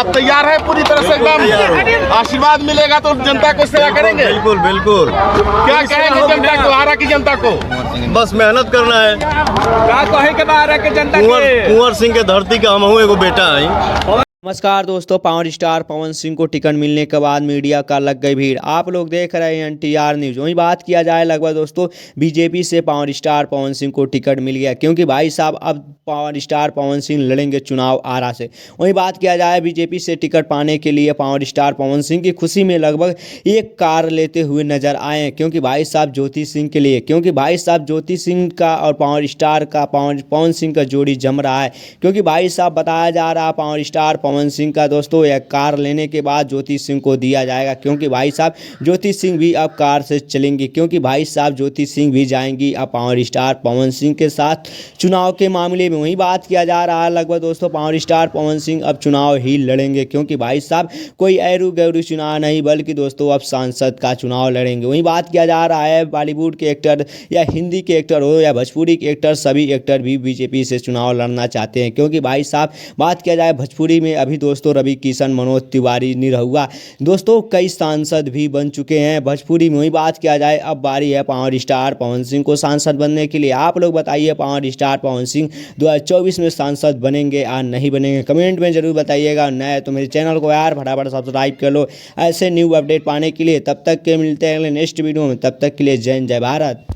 अब तैयार है पूरी तरह से एकदम? आशीर्वाद मिलेगा तो जनता को सेवा करेंगे। बिल्कुल बिल्कुल। क्या कहेंगे जनता को, आरा की जनता को? बस मेहनत करना है। का कहे के बाहर के जनता के कुंवर सिंह के धरती का हम एगो बेटा है। नमस्कार दोस्तों, पावर स्टार पवन सिंह को टिकट मिलने के बाद मीडिया का लग गई भीड़। आप लोग देख रहे हैं NTR न्यूज़। वहीं बात किया जाए लगभग दोस्तों बीजेपी से पावर स्टार पवन सिंह को टिकट मिल गया, क्योंकि भाई साहब अब पावर स्टार पवन सिंह लड़ेंगे चुनाव आरा से। वहीं बात किया जाए बीजेपी से टिकट पाने के लिए पावर स्टार पवन सिंह की खुशी में लगभग एक कार लेते हुए नजर आए हैं, क्योंकि भाई साहब ज्योति सिंह के लिए, क्योंकि भाई साहब ज्योति सिंह का और पावर स्टार का पवन सिंह का जोड़ी जम रहा है। क्योंकि भाई साहब बताया जा रहा है पावर स्टार पवन सिंह का दोस्तों यह कार लेने के बाद ज्योति सिंह को दिया जाएगा, क्योंकि भाई साहब ज्योति सिंह भी अब कार से चलेंगी, क्योंकि भाई साहब ज्योति सिंह भी जाएंगी अब पावर स्टार पवन सिंह के साथ चुनाव के मामले में। वही बात किया जा रहा है लगभग दोस्तों पावर स्टार पवन सिंह अब चुनाव ही लड़ेंगे, क्योंकि भाई साहब कोई ऐरू गैरू चुनाव नहीं बल्कि दोस्तों अब सांसद का चुनाव लड़ेंगे। वही बात किया जा रहा है बॉलीवुड के एक्टर या हिंदी के एक्टर हो या भोजपुरी के एक्टर, सभी एक्टर भी बीजेपी से चुनाव लड़ना चाहते हैं, क्योंकि भाई साहब बात किया जाए भोजपुरी में अभी दोस्तों रवि किशन, मनोज तिवारी, निरहुआ दोस्तों कई सांसद भी बन चुके हैं भोजपुरी में। वही बात किया जाए अब बारी है पावर स्टार पवन सिंह को सांसद बनने के लिए। आप लोग बताइए पावर स्टार पवन सिंह 2024 में सांसद बनेंगे या नहीं बनेंगे, कमेंट में जरूर बताइएगा। नया तो मेरे चैनल को यार फटाफट सब्सक्राइब कर लो ऐसे न्यू अपडेट पाने के लिए। तब तक के मिलते हैं अगले नेक्स्ट वीडियो में, तब तक के लिए जय हिंद जय भारत।